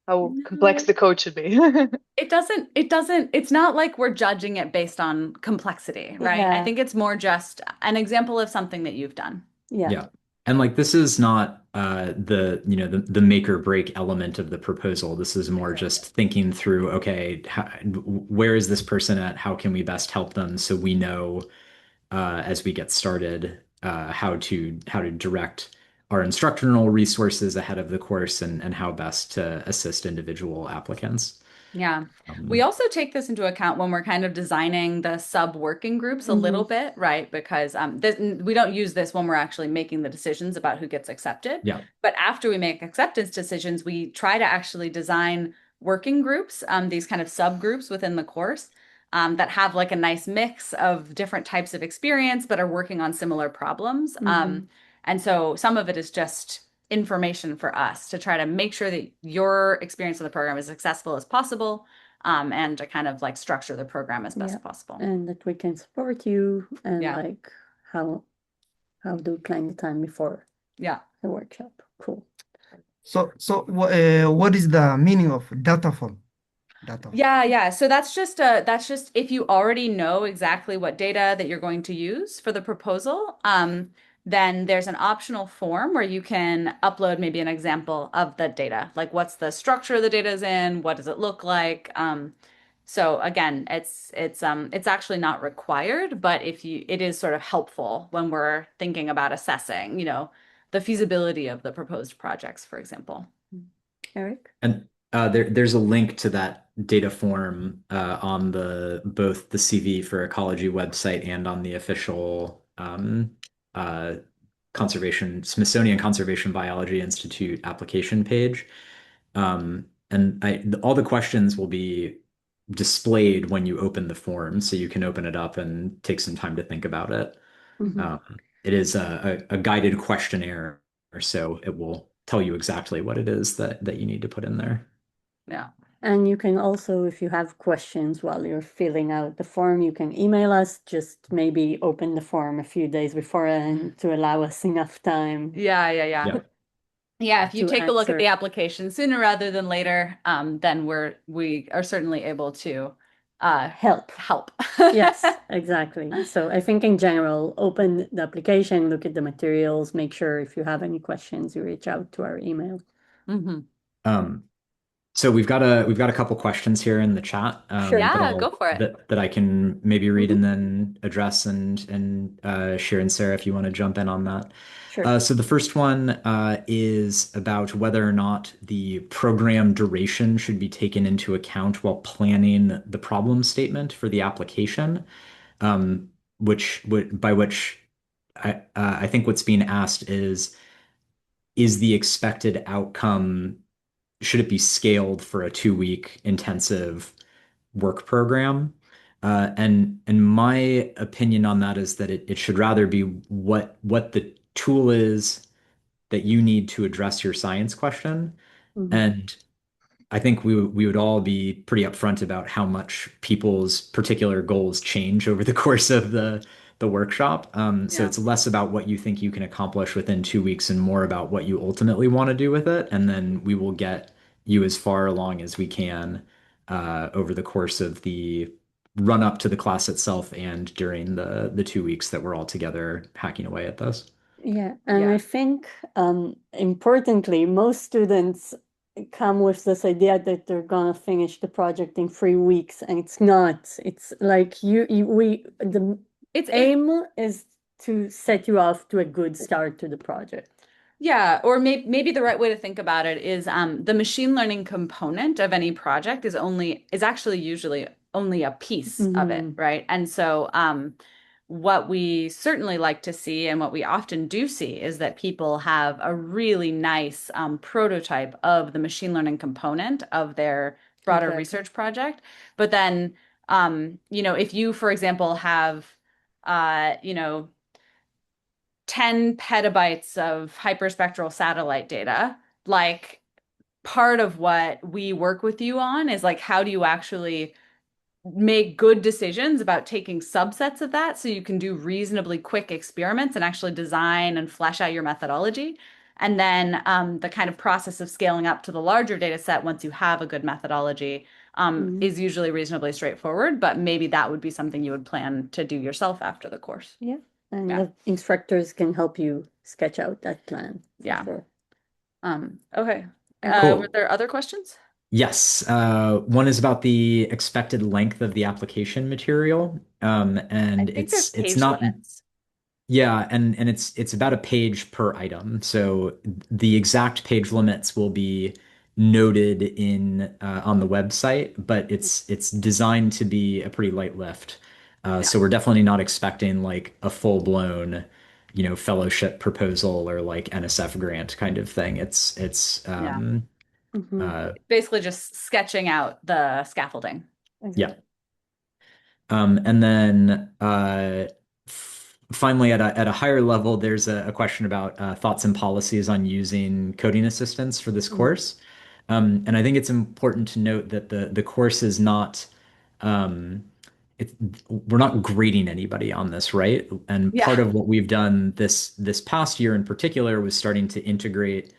complex No, the code should be. it's not like we're judging it based on complexity, right? I Yeah, think it's more just an example of something that you've done. yeah. yeah. And like this is not the make or break element of the proposal. This is more just thinking through, okay, where is this person at? How can we best help them so we know as we get started how to direct our instructional resources ahead of the course and how best to assist individual applicants. Yeah. We Um, also take this into account when we're kind of designing the sub working groups a little Hmm. bit, right? Because we don't use this when we're actually making the decisions about who gets accepted. yeah. But after we make acceptance decisions, we try to actually design working groups, these kind of subgroups within the course, that have like a nice mix of different types of experience, but are working on similar problems. Hmm. And so some of it is just information for us to try to make sure that your experience of the program is as successful as possible, and to kind of like structure the program as best Yeah. possible. And that we can support you and Yeah. like how how do plan the time before Yeah. the workshop. Cool. What is the meaning of data form? Data form. Yeah. So that's just if you already know exactly what data that you're going to use for the proposal, then there's an optional form where you can upload maybe an example of the data, like what's the structure the data is in, what does it look like. So again, it's actually not required, but it is sort of helpful when we're thinking about assessing, the feasibility of the proposed projects, for example. Eric? And there's a link to that data form on the both the CV4Ecology website and on the official uh, Smithsonian Conservation Biology Institute application page. And all the questions will be displayed when you open the form, so you can open it up and take some time to think about it. Hmm. It is a guided questionnaire, so it will tell you exactly what it is that you need to put in there. Yeah. And you can also, if you have questions while you're filling out the form, you can email us. Just maybe open the form a few days before and to allow us enough time Yeah. Yeah. Yeah, if you to take a look at answer. the application sooner rather than later, then we are certainly able to Help. help. Yes, exactly. So I think in general, open the application, look at the materials, make sure if you have any questions, you reach out to our email. Hmm. Um, So we've got a couple questions here in the chat Sure. that Yeah, I'll go for it. that I can maybe read Hmm. and then address and share, and Sarah, if you want to jump in on that. Sure. So the first one is about whether or not the program duration should be taken into account while planning the problem statement for the application, which would by which I think what's being asked is the expected outcome, should it be scaled for a 2 week intensive work program? And my opinion on that is that it should rather be what the tool is that you need to address your science question. Hmm. And I think we would all be pretty upfront about how much people's particular goals change over the course of the workshop. So Yeah. it's less about what you think you can accomplish within 2 weeks and more about what you ultimately want to do with it. And then we will get you as far along as we can over the course of the run up to the class itself and during the 2 weeks that we're all together hacking away at this. Yeah, and I Yeah. think importantly, most students come with this idea that they're gonna finish the project in 3 weeks, and it's not. It's like the It's it aim is to set you off to a good start to the project. Yeah, or maybe the right way to think about it is, the machine learning component of any project is actually usually only a piece of it, Hmm. right? And so what we certainly like to see and what we often do see is that people have a really nice prototype of the machine learning component of their broader Exactly. research project. But then, if you, for example, have, uh, you know, 10 petabytes of hyperspectral satellite data, like part of what we work with you on is like, how do you actually make good decisions about taking subsets of that so you can do reasonably quick experiments and actually design and flesh out your methodology? And then the kind of process of scaling up to the larger data set once you have a good methodology is usually reasonably straightforward, but maybe that would be something you would plan to do yourself after the course. Yeah. And the instructors can help you sketch out that plan. Yeah. Sure. Okay. Cool. Were there other questions? Yes. One is about the expected length of the application material. And I think there's it's page not. limits. Yeah, and it's about a page per item. So the exact page limits will be noted in on the website, but it's designed to be a pretty light lift. Yeah. So we're definitely not expecting like a full-blown, fellowship proposal or like NSF grant kind of thing. It's Yeah. Basically just sketching out the scaffolding. Yeah. And then finally, at a higher level, there's a question about thoughts and policies on using coding assistance for this course. And I think it's important to note that the course is not um, it, we're not grading anybody on this, right? And part of what we've done this past year in particular was starting to integrate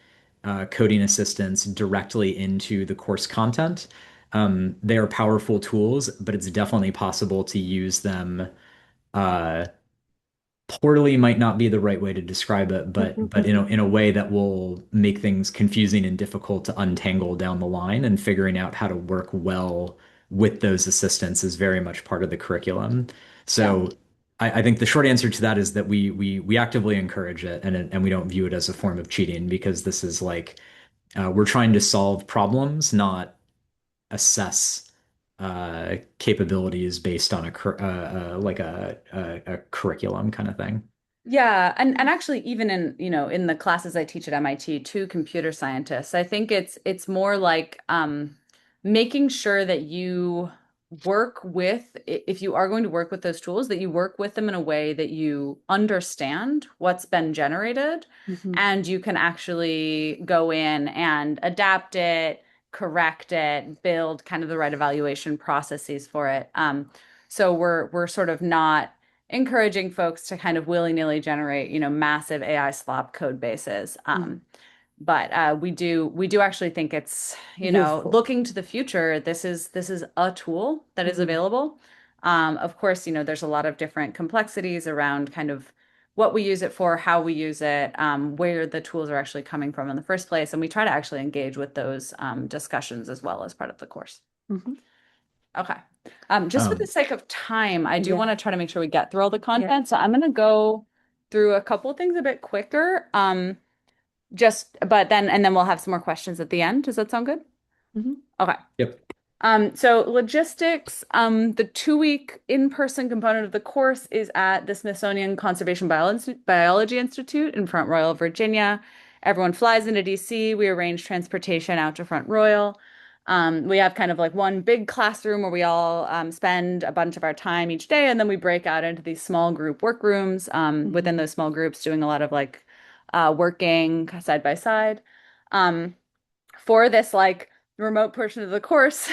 coding assistance directly into the course content. They are powerful tools, but it's definitely possible to use them uh, poorly might not be the right way to describe it, but in a way that will make things confusing and difficult to untangle down the line, and figuring out how to work well with those assistants is very much part of the curriculum. So I think the short answer to that is that we actively encourage it, and we don't view it as a form of cheating, because this is like we're trying to solve problems, not assess capabilities based on a curriculum kind of thing. Yeah, and actually even in, in the classes I teach at MIT to computer scientists, I think it's more like making sure that you work with, if you are going to work with those tools, that you work with them in a way that you understand what's been generated and you can actually go in and adapt it, correct it, build kind of the right evaluation processes for it. So we're sort of not encouraging folks to kind of willy-nilly generate, massive AI slop code bases. But we do actually think it's, Useful. looking to the future, this is a tool that is available. Of course, there's a lot of different complexities around kind of what we use it for, how we use it, where the tools are actually coming from in the first place, and we try to actually engage with those discussions as well as part of the course. Okay. Just for the sake of time, I do want to try to make sure we get through all the content. So I'm going to go through a couple of things a bit quicker. And then we'll have some more questions at the end. Does that sound good? Okay. Yep. So logistics, the 2-week in-person component of the course is at the Smithsonian Conservation Biology Institute in Front Royal, Virginia. Everyone flies into DC. We arrange transportation out to Front Royal. We have kind of like one big classroom where we all spend a bunch of our time each day, and then we break out into these small group workrooms within those small groups, doing a lot of like working side by side. For this like remote portion of the course,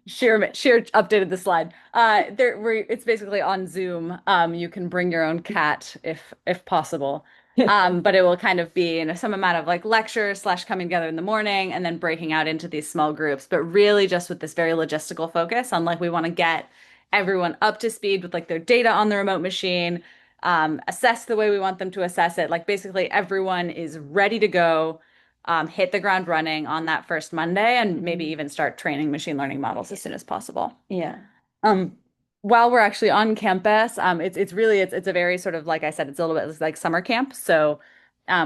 Sheer updated the slide. It's basically on Zoom. You can bring your own cat if possible. But it will kind of be in some amount of like lectures / coming together in the morning and then breaking out into these small groups, but really just with this very logistical focus on like we want to get everyone up to speed with like their data on the remote machine, assess the way we want them to assess it. Like basically everyone is ready to go, hit the ground running on that first Monday, and maybe even start training machine learning models as soon as possible. Yeah. While we're actually on campus, it's a very sort of, like I said, it's a little bit like summer camp. So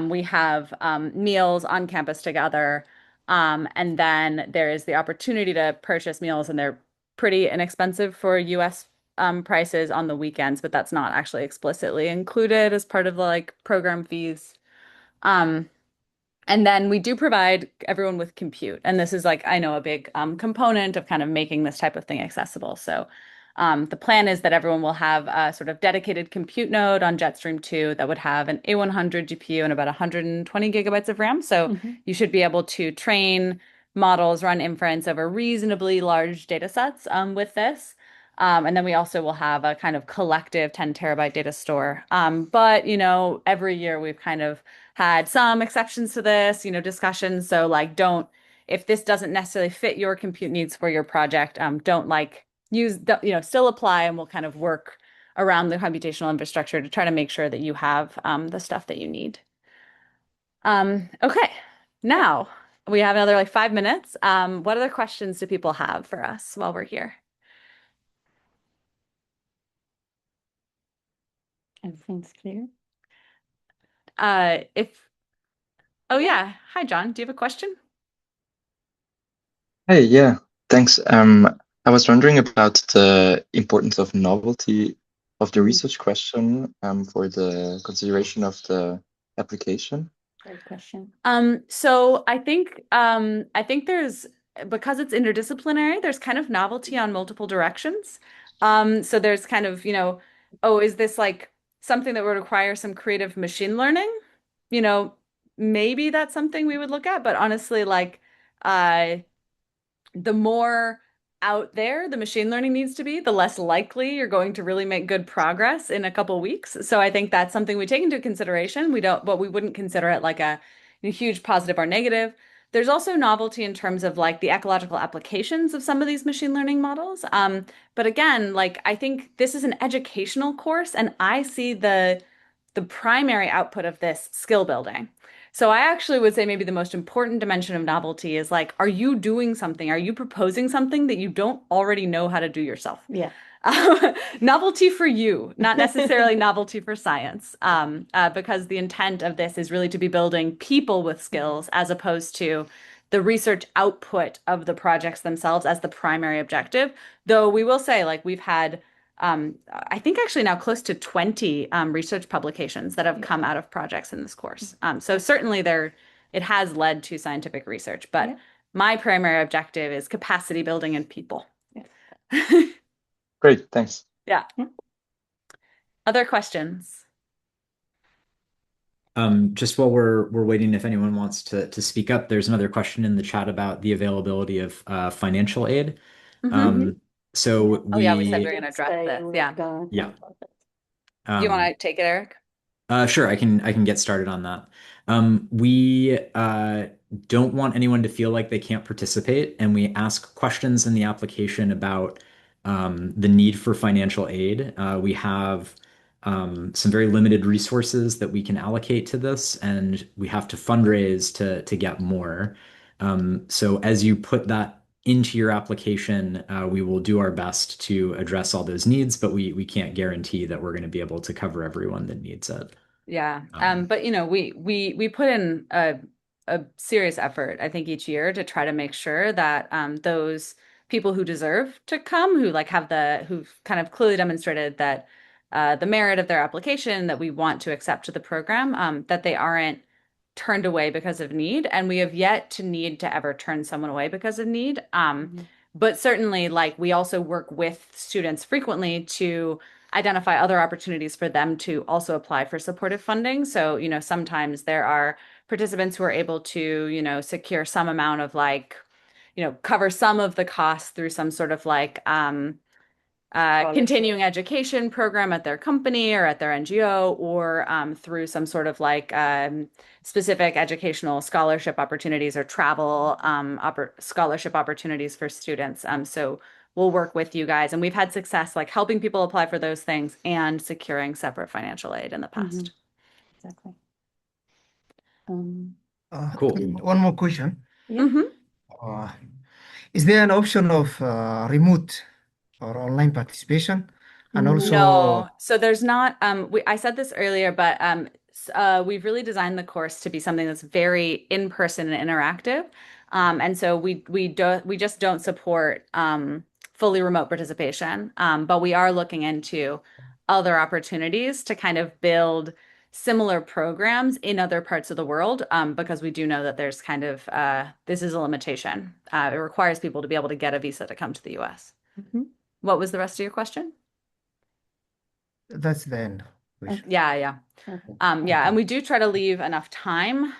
we have meals on campus together. And then there is the opportunity to purchase meals, and they're pretty inexpensive for US prices on the weekends, but that's not actually explicitly included as part of the like program fees. And then we do provide everyone with compute. And this is like, I know, a big component of kind of making this type of thing accessible. So the plan is that everyone will have a sort of dedicated compute node on Jetstream 2 that would have an A100 GPU and about 120 gigabytes of RAM. So you should be able to train models, run inference over reasonably large data sets with this. And then we also will have a kind of collective 10 terabyte data store. But, every year we've kind of had some exceptions to this, discussions. So like, if this doesn't necessarily fit your compute needs for your project, don't like still apply, and we'll kind of work around the computational infrastructure to try to make sure that you have the stuff that you need. Okay, now we have another like 5 minutes. What other questions do people have for us while we're here? Everything's clear. Oh yeah. Hi, John. Do you have a question? Hey, yeah, thanks. I was wondering about the importance of novelty of the research question for the consideration of the application. Great question. So I think there's, because it's interdisciplinary, there's kind of novelty on multiple directions. So there's kind of, is this like something that would require some creative machine learning? Maybe that's something we would look at, but honestly, like the more out there the machine learning needs to be, the less likely you're going to really make good progress in a couple weeks. So I think that's something we take into consideration. But we wouldn't consider it like a huge positive or negative. There's also novelty in terms of like the ecological applications of some of these machine learning models. But again, like I think this is an educational course, and I see the primary output of this skill building. So I actually would say maybe the most important dimension of novelty is like, are you doing something? Are you proposing something that you don't already know how to do yourself? Yeah. Novelty for you, not necessarily novelty for science, because the intent of this is really to be building people with skills as opposed to the research output of the projects themselves as the primary objective. Though we will say, like, we've had I think actually now close to 20 research publications that have come out of projects in this course. So certainly it has led to scientific research, but my primary objective is capacity building and people. Yeah. Great, thanks. Yeah. Other questions? Just while we're waiting, if anyone wants to speak up, there's another question in the chat about the availability of financial aid. So we said we were going to address this. Yeah. Yeah. Do you want to take it, Eric? Sure, I can get started on that. We don't want anyone to feel like they can't participate, and we ask questions in the application about the need for financial aid. We have some very limited resources that we can allocate to this, and we have to fundraise to get more. So as you put that into your application, we will do our best to address all those needs, but we can't guarantee that we're going to be able to cover everyone that needs it. Yeah. But we put in a serious effort, I think, each year to try to make sure that those people who deserve to come, who've kind of clearly demonstrated that the merit of their application, that we want to accept to the program, that they aren't turned away because of need. And we have yet to need to ever turn someone away because of need. But certainly, like, we also work with students frequently to identify other opportunities for them to also apply for supportive funding. So, sometimes there are participants who are able to, secure some amount of cover some of the costs through some sort of continuing education program at their company or at their NGO, or through some sort of specific educational scholarship opportunities or travel scholarship opportunities for students. So we'll work with you guys, and we've had success helping people apply for those things and securing separate financial aid in the past. Exactly. Cool. One more question. Yeah. Is there an option of remote or online participation? And also, No, so there's not. I said this earlier, but we've really designed the course to be something that's very in-person and interactive. And so we just don't support fully remote participation. But we are looking into other opportunities to kind of build similar programs in other parts of the world, because we do know that there's kind of this is a limitation. It requires people to be able to get a visa to come to the US. What was the rest of your question? that's the end. Yeah. And we do try to leave enough time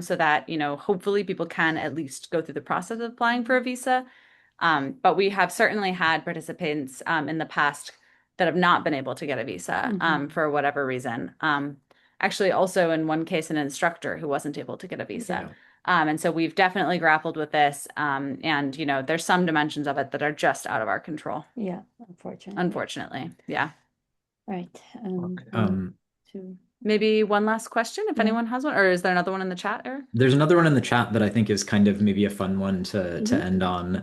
so that, hopefully people can at least go through the process of applying for a visa. But we have certainly had participants in the past that have not been able to get a visa for whatever reason. Actually, also in one case, an instructor who wasn't able to get a visa. And so we've definitely grappled with this. And, there's some dimensions of it that are just out of our control. Yeah, unfortunately. Unfortunately. Yeah. Right. Maybe one last question if anyone has one, or is there another one in the chat, Eric? There's another one in the chat that I think is kind of maybe a fun one to end on,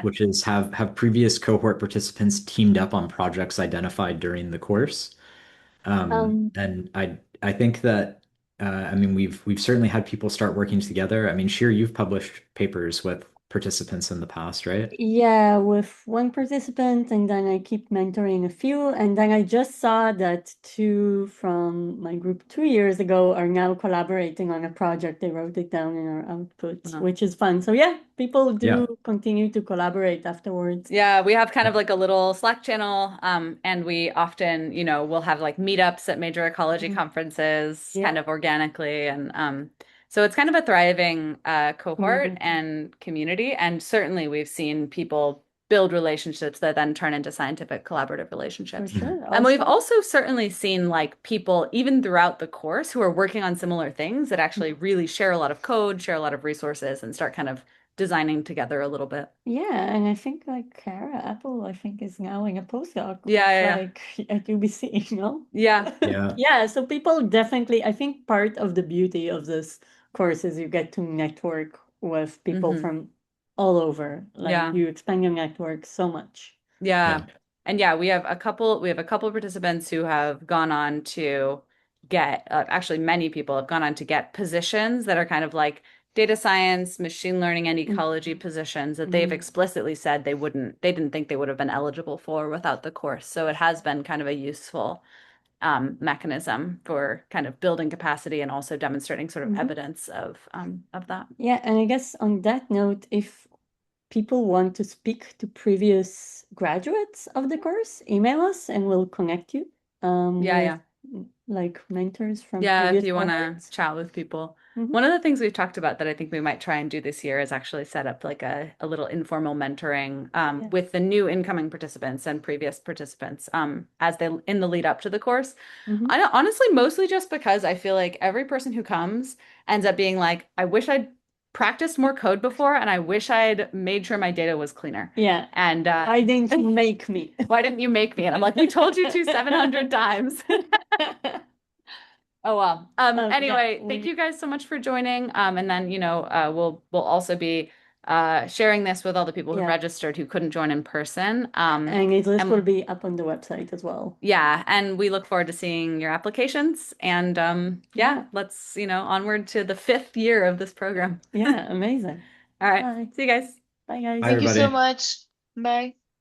which is have previous cohort participants teamed up on projects identified during the course. And I think that we've certainly had people start working together. I mean, Shir, you've published papers with participants in the past, right? Yeah, with one participant, and then I keep mentoring a few. And then I just saw that two from my group 2 years ago are now collaborating on a project. They wrote it down in our output, which is fun. So yeah, people do continue to collaborate afterwards. Yeah, we have kind of like a little Slack channel, and we often, we'll have like meetups at major ecology conferences kind of organically. And so it's kind of a thriving cohort and community. And certainly we've seen people build relationships that then turn into scientific collaborative relationships. For sure. And we've also certainly seen like people, even throughout the course, who are working on similar things that actually really share a lot of code, share a lot of resources, and start kind of designing together a little bit. Yeah, and I think like Kara Apple, I think is now in a postdoc. Yeah. Like at UBC, Yeah. Yeah, so people definitely, I think part of the beauty of this course is you get to network with people from all over. Like you expand your network so much. Yeah. And yeah, we have a couple participants who have gone on to get, actually many people have gone on to get positions that are kind of like data science, machine learning, and ecology positions that they've explicitly said they didn't think they would have been eligible for without the course. So it has been kind of a useful mechanism for kind of building capacity and also demonstrating sort of evidence of that. Yeah, and I guess on that note, if people want to speak to previous graduates of the course, email us and we'll connect you. With, like mentors from previous if you want to cohorts. chat with people. One of the things we've talked about that I think we might try and do this year is actually set up like a little informal mentoring with the new incoming participants and previous participants as they in the lead up to the course. I honestly mostly just because I feel like every person who comes ends up being like, I wish I'd practiced more code before and I wish I'd made sure my data was cleaner. Yeah. And why didn't you make me? Why didn't you make me? And I'm like, we told you to 700 times. Oh, well. Anyway, thank you guys so much for joining. And then, we'll also be sharing this with all the people who registered who couldn't join in person. And this will be up on the website as well. Yeah, and we look forward to seeing your applications. And let's, onward to the 5th year of this program. Yeah, amazing. All right. See you guys. Bye, guys. Thank you so much. Bye.